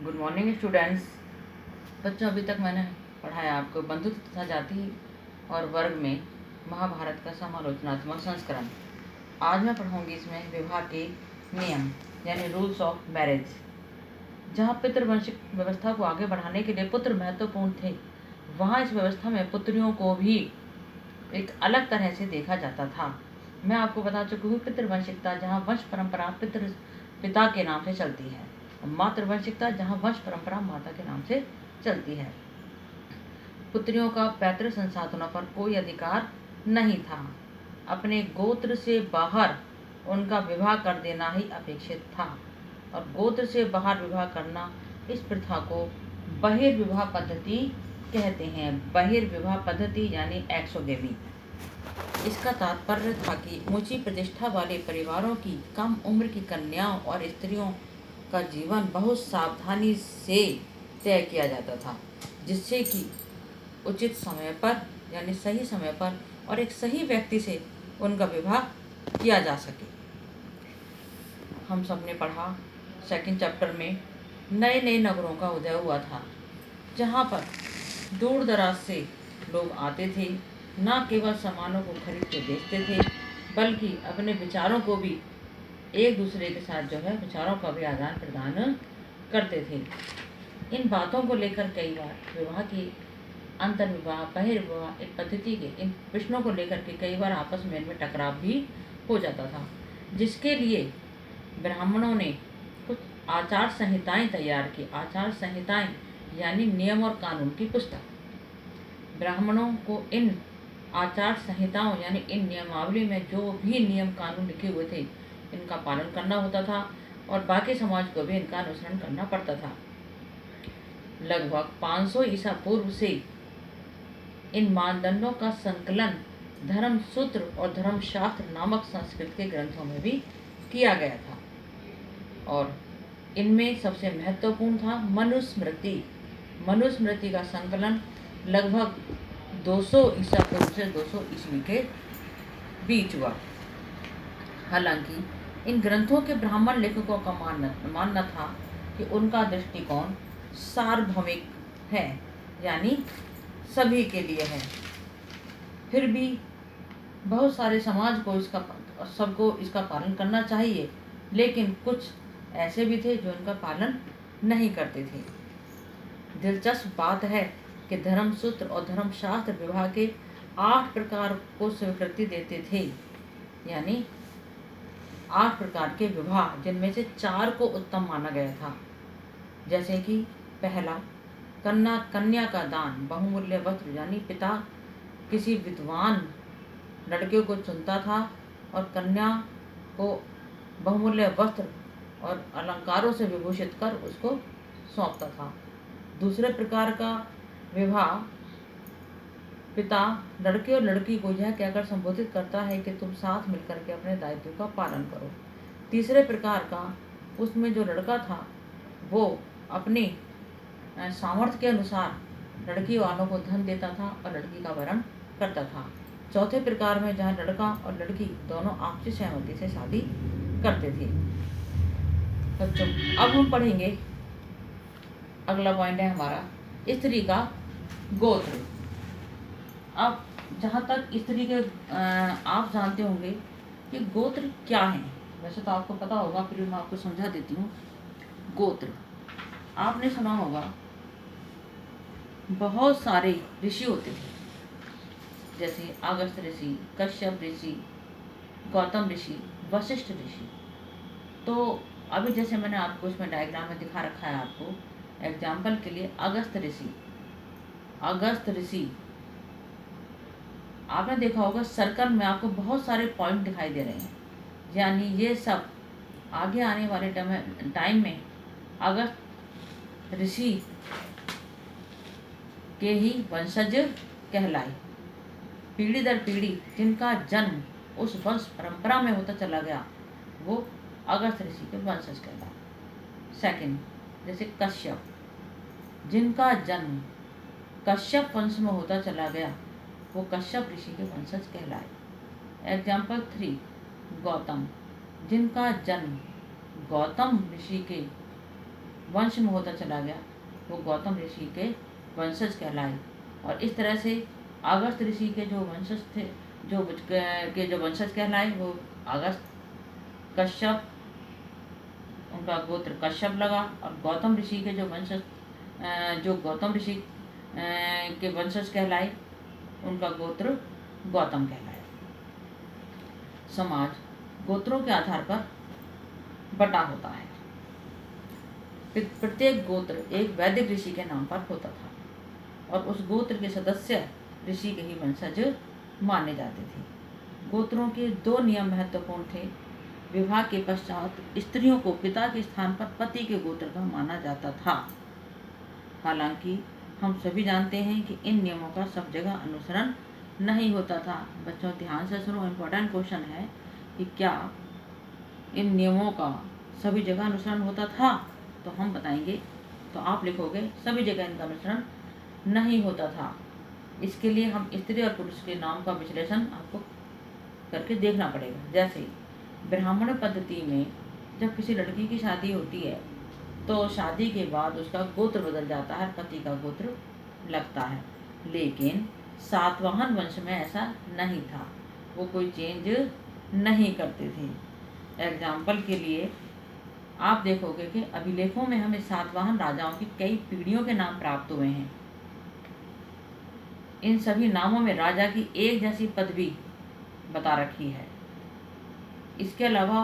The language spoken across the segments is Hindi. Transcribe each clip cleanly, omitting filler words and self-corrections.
Good morning students. बच्चों, अभी तक मैंने पढ़ाया आपको बंधुत्व तथा जाति और वर्ग में महाभारत का समालोचनात्मक संस्करण। आज मैं पढ़ाऊंगी इसमें विवाह के नियम यानी रूल्स ऑफ मैरिज। जहाँ पितृवंशिक व्यवस्था को आगे बढ़ाने के लिए पुत्र महत्वपूर्ण थे, वहाँ इस व्यवस्था में पुत्रियों को भी एक अलग तरह से देखा जाता था। मैं आपको बता चुकी हूँ पितृवंशिकता, जहाँ वंश परंपरा पिता के नाम से चलती है, मातृवंशिकता जहाँ वंश परंपरा माता के नाम से चलती है। पुत्रियों का पैतृक संसाधनों पर कोई अधिकार नहीं था। अपने गोत्र से बाहर उनका विवाह कर देना ही अपेक्षित था, और गोत्र से बाहर विवाह करना, इस प्रथा को बहिर्विवाह पद्धति कहते हैं। बहिर्विवाह पद्धति यानी एक्सोगेमी। इसका तात्पर्य था कि ऊंची प्रतिष्ठा वाले परिवारों की कम उम्र की कन्याओं और स्त्रियों का जीवन बहुत सावधानी से तय किया जाता था, जिससे कि उचित समय पर यानी सही समय पर और एक सही व्यक्ति से उनका विवाह किया जा सके। हम सब ने पढ़ा सेकंड चैप्टर में नए नए नगरों का उदय हुआ था, जहाँ पर दूर दराज से लोग आते थे। न केवल सामानों को खरीद के बेचते थे, बल्कि अपने विचारों को भी एक दूसरे के साथ विचारों का भी आदान प्रदान करते थे। इन बातों को लेकर कई बार विवाह की अंतर्विवाह बहिर्विवाह एक पद्धति के इन प्रश्नों को लेकर के कई बार आपस में इनमें टकराव भी हो जाता था, जिसके लिए ब्राह्मणों ने कुछ आचार संहिताएं तैयार की। आचार संहिताएं यानी नियम और कानून की पुस्तक। ब्राह्मणों को इन आचार संहिताओं यानी इन नियमावली में जो भी नियम कानून लिखे हुए थे, इनका पालन करना होता था, और बाकी समाज को भी इनका अनुसरण करना पड़ता था। लगभग 500 ईसा पूर्व से इन मानदंडों का संकलन धर्मसूत्र और धर्मशास्त्र नामक संस्कृत के ग्रंथों में भी किया गया था, और इनमें सबसे महत्वपूर्ण था मनुस्मृति। मनुस्मृति का संकलन लगभग 200 ईसा पूर्व से 200 ईस्वी के बीच हुआ। हालांकि इन ग्रंथों के ब्राह्मण लेखकों का मानना था कि उनका दृष्टिकोण सार्वभौमिक है, यानी सभी के लिए है। फिर भी बहुत सारे समाज को सबको इसका पालन करना चाहिए, लेकिन कुछ ऐसे भी थे जो इनका पालन नहीं करते थे। दिलचस्प बात है कि धर्मसूत्र और धर्मशास्त्र विवाह के 8 प्रकार को स्वीकृति देते थे, यानी 8 प्रकार के विवाह, जिनमें से 4 को उत्तम माना गया था। जैसे कि पहला, कन्या का दान, बहुमूल्य वस्त्र, यानी पिता किसी विद्वान लड़के को चुनता था और कन्या को बहुमूल्य वस्त्र और अलंकारों से विभूषित कर उसको सौंपता था। दूसरे प्रकार का विवाह, पिता लड़के और लड़की को यह कहकर संबोधित करता है कि तुम साथ मिलकर के अपने दायित्व का पालन करो। तीसरे प्रकार का, उसमें जो लड़का था वो अपने सामर्थ्य के अनुसार लड़की वालों को धन देता था और लड़की का वरण करता था। चौथे प्रकार में जहाँ लड़का और लड़की दोनों आपसी सहमति से शादी करते थे। बच्चों, अब हम पढ़ेंगे, अगला पॉइंट है हमारा स्त्री का गोत्र। अब जहाँ तक स्त्री के आप जानते होंगे कि गोत्र क्या है। वैसे तो आपको पता होगा, फिर मैं आपको समझा देती हूँ। गोत्र आपने सुना होगा, बहुत सारे ऋषि होते थे, जैसे अगस्त्य ऋषि, कश्यप ऋषि, गौतम ऋषि, वशिष्ठ ऋषि। तो अभी जैसे मैंने आपको इसमें डायग्राम में दिखा रखा है, आपको एग्जाम्पल के लिए अगस्त्य ऋषि आपने देखा होगा सर्कल में आपको बहुत सारे पॉइंट दिखाई दे रहे हैं, यानी ये सब आगे आने वाले टाइम में अगस्त्य ऋषि के ही वंशज कहलाए। पीढ़ी दर पीढ़ी जिनका जन्म उस वंश परंपरा में होता चला गया, वो अगस्त्य ऋषि के वंशज कहलाए। सेकंड, जैसे कश्यप, जिनका जन्म कश्यप वंश में होता चला गया, वो कश्यप ऋषि के वंशज कहलाए। एग्जाम्पल 3, गौतम, जिनका जन्म गौतम ऋषि के वंश में होता चला गया वो गौतम ऋषि के वंशज कहलाए। और इस तरह से अगस्त ऋषि के जो वंशज थे, जो वंशज कहलाए वो अगस्त, कश्यप, उनका गोत्र कश्यप लगा। और गौतम ऋषि के जो वंशज जो गौतम ऋषि के वंशज कहलाए उनका गोत्र गौतम कहलाया। समाज गोत्रों के आधार पर बटा होता है। प्रत्येक गोत्र एक वैदिक ऋषि के नाम पर होता था और उस गोत्र के सदस्य ऋषि के ही वंशज माने जाते थे। गोत्रों के 2 नियम महत्वपूर्ण थे। विवाह के पश्चात स्त्रियों को पिता के स्थान पर पति के गोत्र का माना जाता था। हालांकि हम सभी जानते हैं कि इन नियमों का सब जगह अनुसरण नहीं होता था। बच्चों ध्यान से सुनो, इम्पोर्टेंट क्वेश्चन है कि क्या इन नियमों का सभी जगह अनुसरण होता था? तो हम बताएंगे, तो आप लिखोगे सभी जगह इनका अनुसरण नहीं होता था। इसके लिए हम स्त्री और पुरुष के नाम का विश्लेषण आपको करके देखना पड़ेगा। जैसे ब्राह्मण पद्धति में जब किसी लड़की की शादी होती है तो शादी के बाद उसका गोत्र बदल जाता है, पति का गोत्र लगता है। लेकिन सातवाहन वंश में ऐसा नहीं था, वो कोई चेंज नहीं करते थे। एग्जाम्पल के लिए आप देखोगे कि अभिलेखों में हमें सातवाहन राजाओं की कई पीढ़ियों के नाम प्राप्त हुए हैं। इन सभी नामों में राजा की एक जैसी पदवी बता रखी है। इसके अलावा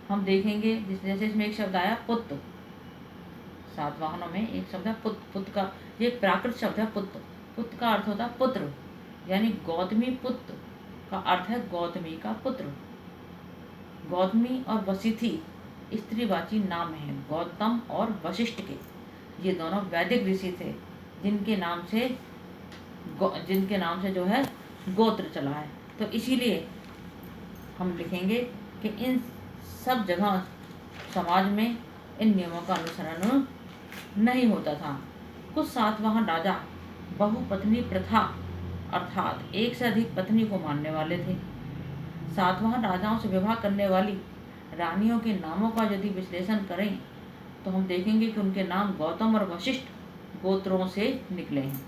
हम देखेंगे जैसे इसमें एक शब्द आया पुत्र। सातवाहनों में एक शब्द है पुत्र। पुत्र का ये प्राकृत शब्द है पुत्र। पुत्र का अर्थ होता है पुत्र, यानी गौतमी पुत्र का अर्थ है गौतमी का पुत्र। गौतमी और वशिष्ठी स्त्रीवाची नाम है गौतम और वशिष्ठ के। ये दोनों वैदिक ऋषि थे जिनके नाम से जो है गोत्र चला है। तो इसीलिए हम लिखेंगे कि इन सब जगह समाज में इन नियमों का अनुसरण नहीं होता था। कुछ सातवाहन राजा बहुपत्नी प्रथा अर्थात एक से अधिक पत्नी को मानने वाले थे। सातवाहन राजाओं से विवाह करने वाली रानियों के नामों का यदि विश्लेषण करें तो हम देखेंगे कि उनके नाम गौतम और वशिष्ठ गोत्रों से निकले हैं।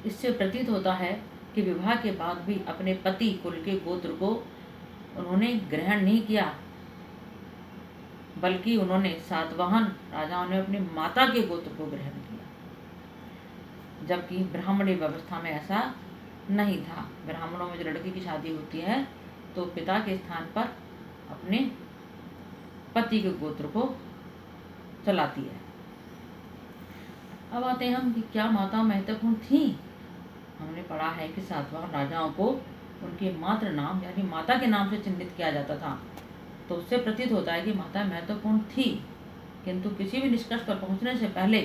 इससे प्रतीत होता है कि विवाह के बाद भी अपने पति कुल के गोत्र को उन्होंने ग्रहण नहीं किया, बल्कि उन्होंने सातवाहन राजाओं ने अपनी माता के गोत्र को ग्रहण किया, जबकि ब्राह्मणी व्यवस्था में ऐसा नहीं था। ब्राह्मणों में जो लड़की की शादी होती है तो पिता के स्थान पर अपने पति के गोत्र को चलाती है। अब आते हैं हम कि क्या माता महत्वपूर्ण थी। हमने पढ़ा है कि सातवाहन राजाओं को उनके मातृ नाम यानी माता के नाम से चिन्हित किया जाता था। तो उससे प्रतीत होता है कि माता महत्वपूर्ण थी, किंतु किसी भी निष्कर्ष पर पहुंचने से पहले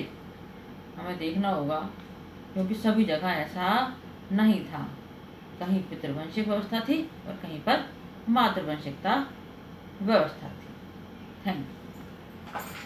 हमें देखना होगा, क्योंकि सभी जगह ऐसा नहीं था। कहीं पितृवंशिक व्यवस्था थी और कहीं पर मातृवंशिकता व्यवस्था थी। Thank you.